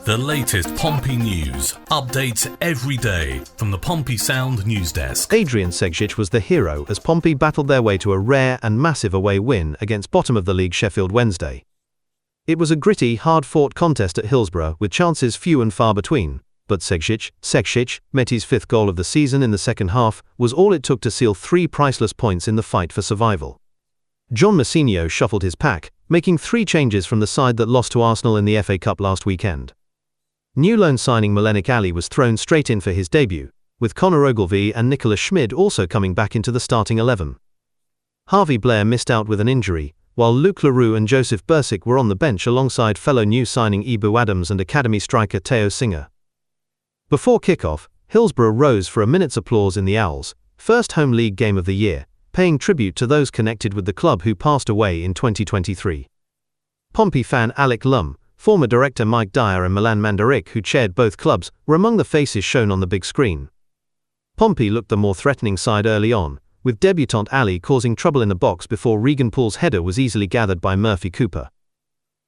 The latest Pompey news, updates every day from the Pompey Sound news desk. Adrian Segjic was the hero as Pompey battled their way to a rare and massive away win against bottom of the league Sheffield Wednesday. It was a gritty, hard-fought contest at Hillsborough with chances few and far between, but Segjic, Meti's fifth goal of the season in the second half, was all it took to seal 3 priceless points in the fight for survival. John Mousinho shuffled his pack, making 3 changes from the side that lost to Arsenal in the FA Cup last weekend. New loan signing Malenik Ali was thrown straight in for his debut, with Conor Ogilvie and Nicholas Schmid also coming back into the starting 11. Harvey Blair missed out with an injury, while Luke Leroux and Joseph Bursic were on the bench alongside fellow new signing Ibu Adams and academy striker Theo Singer. Before kick-off, Hillsborough rose for a minute's applause in the Owls' first home league game of the year, paying tribute to those connected with the club who passed away in 2023. Pompey fan Alec Lum, former director Mike Dyer and Milan Mandaric, who chaired both clubs, were among the faces shown on the big screen. Pompey looked the more threatening side early on, with debutant Ali causing trouble in the box before Regan Poole's header was easily gathered by Murphy Cooper.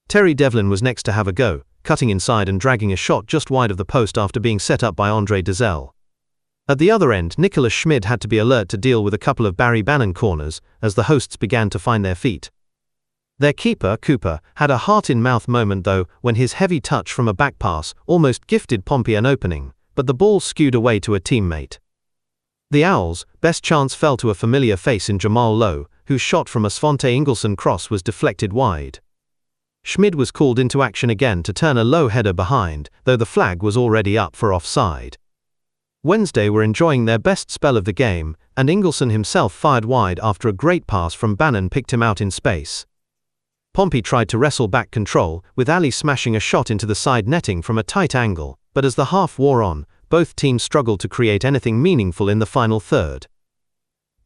Terry Devlin was next to have a go, cutting inside and dragging a shot just wide of the post after being set up by Andre Dezelle. At the other end, Nicholas Schmid had to be alert to deal with a couple of Barry Bannon corners as the hosts began to find their feet. Their keeper, Cooper, had a heart-in-mouth moment though when his heavy touch from a back pass almost gifted Pompey an opening, but the ball skewed away to a teammate. The Owls' best chance fell to a familiar face in Jamal Lowe, whose shot from a Svante Ingelsson cross was deflected wide. Schmid was called into action again to turn a low header behind, though the flag was already up for offside. Wednesday were enjoying their best spell of the game, and Ingelsson himself fired wide after a great pass from Bannon picked him out in space. Pompey tried to wrestle back control, with Ali smashing a shot into the side netting from a tight angle, but as the half wore on, both teams struggled to create anything meaningful in the final third.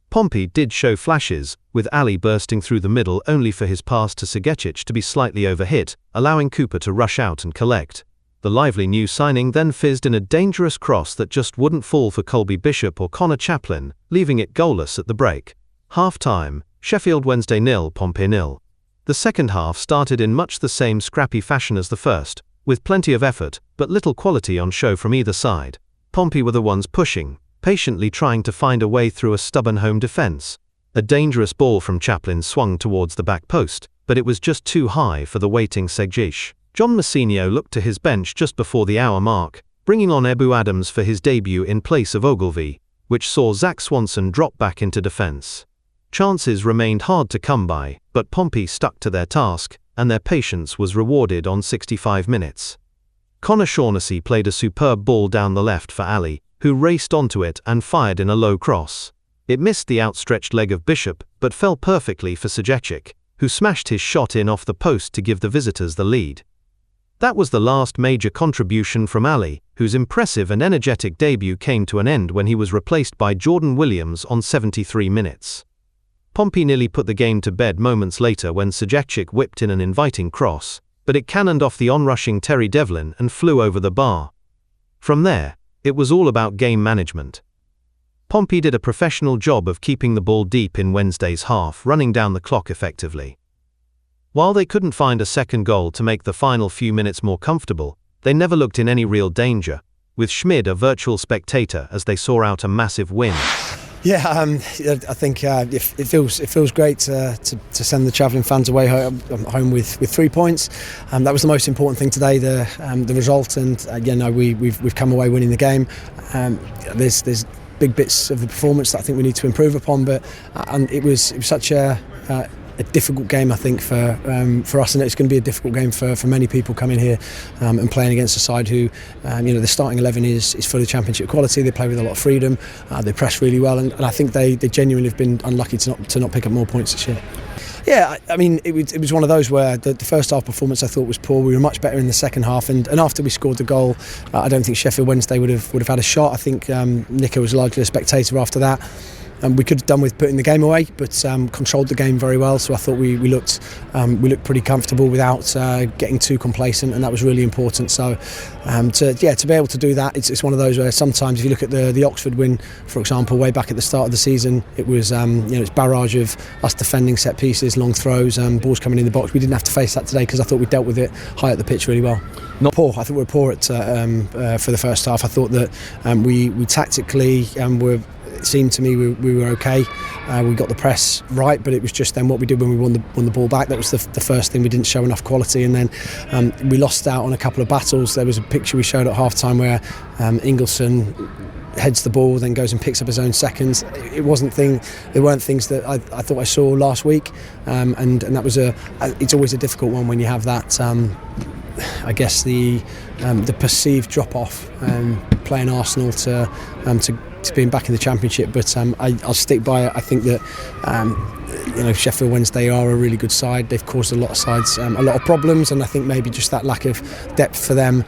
Pompey did show flashes, with Ali bursting through the middle only for his pass to Segjic to be slightly overhit, allowing Cooper to rush out and collect. The lively new signing then fizzed in a dangerous cross that just wouldn't fall for Colby Bishop or Connor Chaplin, leaving it goalless at the break. Half-time, Sheffield Wednesday 0, Pompey 0. The second half started in much the same scrappy fashion as the first, with plenty of effort, but little quality on show from either side. Pompey were the ones pushing, patiently trying to find a way through a stubborn home defence. A dangerous ball from Chaplin swung towards the back post, but it was just too high for the waiting Segjic. John Mousinho looked to his bench just before the hour mark, bringing on Ibu Adams for his debut in place of Ogilvie, which saw Zach Swanson drop back into defence. Chances remained hard to come by, but Pompey stuck to their task, and their patience was rewarded on 65 minutes. Connor Shaughnessy played a superb ball down the left for Ali, who raced onto it and fired in a low cross. It missed the outstretched leg of Bishop, but fell perfectly for Segjic, who smashed his shot in off the post to give the visitors the lead. That was the last major contribution from Ali, whose impressive and energetic debut came to an end when he was replaced by Jordan Williams on 73 minutes. Pompey nearly put the game to bed moments later when Segjic whipped in an inviting cross, but it cannoned off the onrushing Terry Devlin and flew over the bar. From there, it was all about game management. Pompey did a professional job of keeping the ball deep in Wednesday's half, running down the clock effectively. While they couldn't find a second goal to make the final few minutes more comfortable, they never looked in any real danger, with Schmid a virtual spectator as they saw out a massive win. Yeah, I think it feels great to send the travelling fans away home with 3 points. That was the most important thing today, the result, and we've come away winning the game. There's big bits of the performance that I think we need to improve upon, but it was such a difficult game, I think, for us, and it's going to be a difficult game for many people coming here and playing against a side who, the starting 11 is fully championship quality. They play with a lot of freedom. They press really well, and I think they genuinely have been unlucky to not pick up more points this year. Yeah, I mean, it was one of those where the first half performance I thought was poor. We were much better in the second half, and after we scored the goal, I don't think Sheffield Wednesday would have had a shot. I think Nico was largely a spectator after that. we could have done with putting the game away, but controlled the game very well. So I thought we looked pretty comfortable without getting too complacent, and that was really important. So to be able to do that, it's one of those where sometimes if you look at the Oxford win, for example, way back at the start of the season, it was it's barrage of us defending set pieces, long throws, balls coming in the box. We didn't have to face that today because I thought we dealt with it high at the pitch really well. Not poor. I think we were poor for the first half. I thought that we tactically it seemed to me we were okay. We got the press right, but it was just then what we did when we won the ball back. That was the first thing. We didn't show enough quality, and then we lost out on a couple of battles. There was a picture we showed at half time where Ingelsson heads the ball, then goes and picks up his own seconds. There weren't things that I thought I saw last week, and that was it's always a difficult one when you have that. I guess the perceived drop off playing Arsenal to being back in the Championship, but I'll stick by it. I think that Sheffield Wednesday are a really good side. They've caused a lot of sides a lot of problems, and I think maybe just that lack of depth for them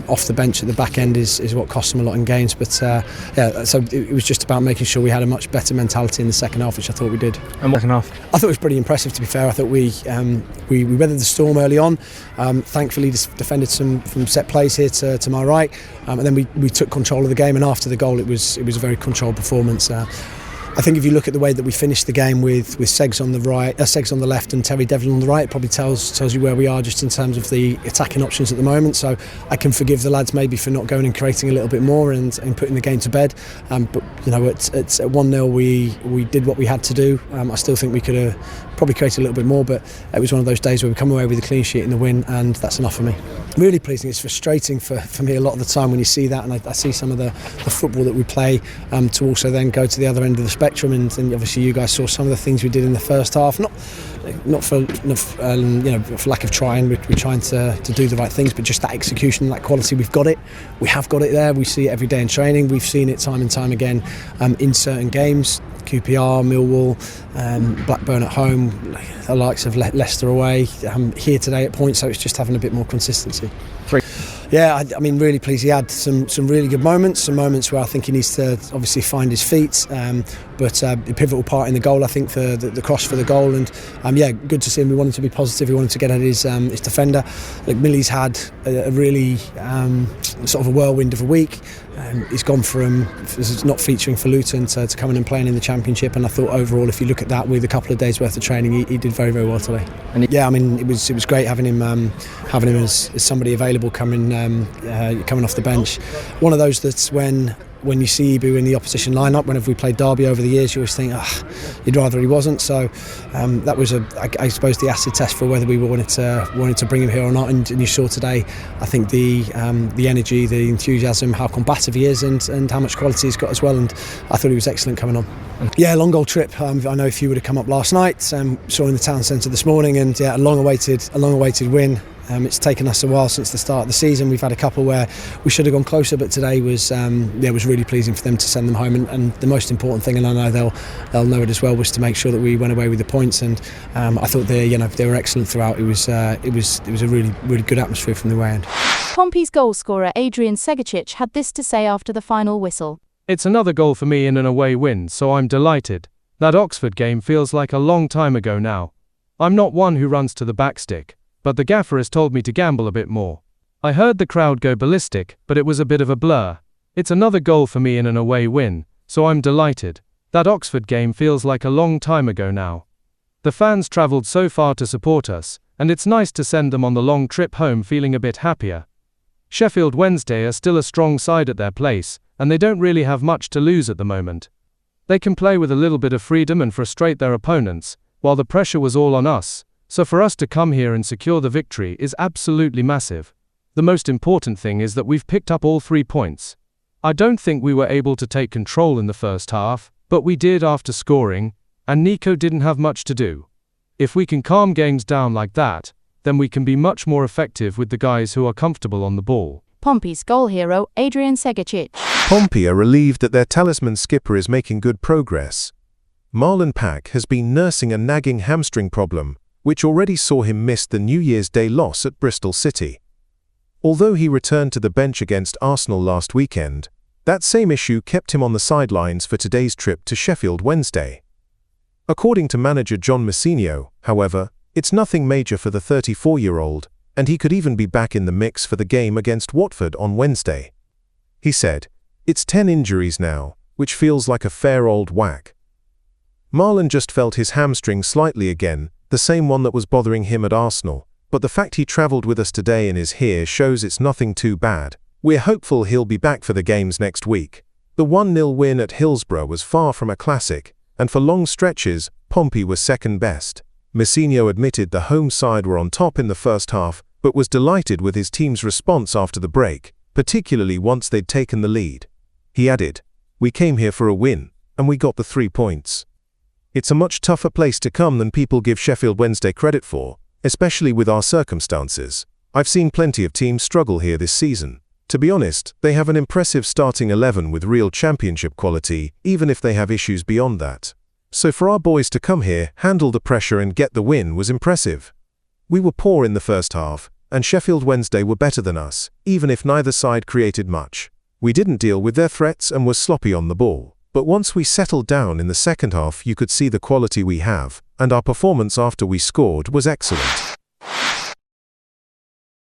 off the bench at the back end is what cost them a lot in games. But so it was just about making sure we had a much better mentality in the second half, which I thought we did. And second half, I thought it was pretty impressive, to be fair. I thought we weathered the storm early on. Thankfully, defended some from set plays here to my right, and then we took control of the game. And after the goal, it was a very controlled performance. I think if you look at the way that we finished the game with Seggs on the right, Seggs on the left, and Terry Devlin on the right, it probably tells you where we are just in terms of the attacking options at the moment. So I can forgive the lads maybe for not going and creating a little bit more and putting the game to bed. But it's at 1-0 we did what we had to do. I still think we could have probably created a little bit more, but it was one of those days where we come away with a clean sheet in the win, and that's enough for me. Really pleasing. It's frustrating for me a lot of the time when you see that, and I see some of the football that we play to also then go to the other end of the spectrum, and obviously you guys saw some of the things we did in the first half, not for lack of trying. We're trying to do the right things, but just that execution, that quality, we have got it there. We see it every day in training. We've seen it time and time again in certain games. QPR, Millwall, Blackburn at home, the likes of Leicester away, here today at points, so it's just having a bit more consistency. Yeah, I mean, really pleased. He had some really good moments, some moments where I think he needs to obviously find his feet, but a pivotal part in the goal, I think, for the cross for the goal, and good to see him. We wanted to be positive, we wanted to get at his defender. Like, Millie's had a really sort of a whirlwind of a week. He's gone from not featuring for Luton to coming and playing in the Championship, and I thought overall, if you look at that with a couple of days worth of training, he did very, very well today. And it was great having him as somebody available coming off the bench. One of those that's when you see Ibu in the opposition lineup, whenever we played Derby over the years, you always think, you'd rather he wasn't. So that was I suppose the acid test for whether we wanted to bring him here or not. And you saw today, I think the energy, the enthusiasm, how combative he is, and how much quality he's got as well. And I thought he was excellent coming on. Yeah, long goal trip. I know a few would have come up last night. Saw in the town centre this morning, and a long awaited win. It's taken us a while since the start of the season. We've had a couple where we should have gone closer, but today was really pleasing for them to send them home. And the most important thing, and I know they'll know it as well, was to make sure that we went away with the points. And I thought they were excellent throughout. It was a really, really good atmosphere from the way end. Pompey's goalscorer Adrian Segacic had this to say after the final whistle. It's another goal for me in an away win, so I'm delighted. That Oxford game feels like a long time ago now. I'm not one who runs to the backstick, but the gaffer has told me to gamble a bit more. I heard the crowd go ballistic, but it was a bit of a blur. It's another goal for me in an away win, so I'm delighted. That Oxford game feels like a long time ago now. The fans travelled so far to support us, and it's nice to send them on the long trip home feeling a bit happier. Sheffield Wednesday are still a strong side at their place, and they don't really have much to lose at the moment. They can play with a little bit of freedom and frustrate their opponents, while the pressure was all on us. So for us to come here and secure the victory is absolutely massive. The most important thing is that we've picked up all 3 points. I don't think we were able to take control in the first half, but we did after scoring, and Nico didn't have much to do. If we can calm games down like that, then we can be much more effective with the guys who are comfortable on the ball. Pompey's goal hero Adrian Segacic. Pompey are relieved that their talisman skipper is making good progress. Marlon Pack has been nursing a nagging hamstring problem, which already saw him miss the New Year's Day loss at Bristol City. Although he returned to the bench against Arsenal last weekend, That same issue kept him on the sidelines for today's trip to Sheffield Wednesday. According to manager John Messineo, however, it's nothing major for the 34-year-old, and he could even be back in the mix for the game against Watford on Wednesday. He said, "It's 10 injuries now, which feels like a fair old whack." Marlon just felt his hamstring slightly again, the same one that was bothering him at Arsenal, but the fact he travelled with us today and is here shows it's nothing too bad. We're hopeful he'll be back for the games next week. The 1-0 win at Hillsborough was far from a classic, and for long stretches, Pompey was second best. Messineo admitted the home side were on top in the first half, but was delighted with his team's response after the break, particularly once they'd taken the lead. He added, "We came here for a win, and we got the 3 points." It's a much tougher place to come than people give Sheffield Wednesday credit for, especially with our circumstances. I've seen plenty of teams struggle here this season. To be honest, they have an impressive starting 11 with real championship quality, even if they have issues beyond that. So for our boys to come here, handle the pressure and get the win was impressive. We were poor in the first half, and Sheffield Wednesday were better than us, even if neither side created much. We didn't deal with their threats and were sloppy on the ball. But once we settled down in the second half, you could see the quality we have, and our performance after we scored was excellent.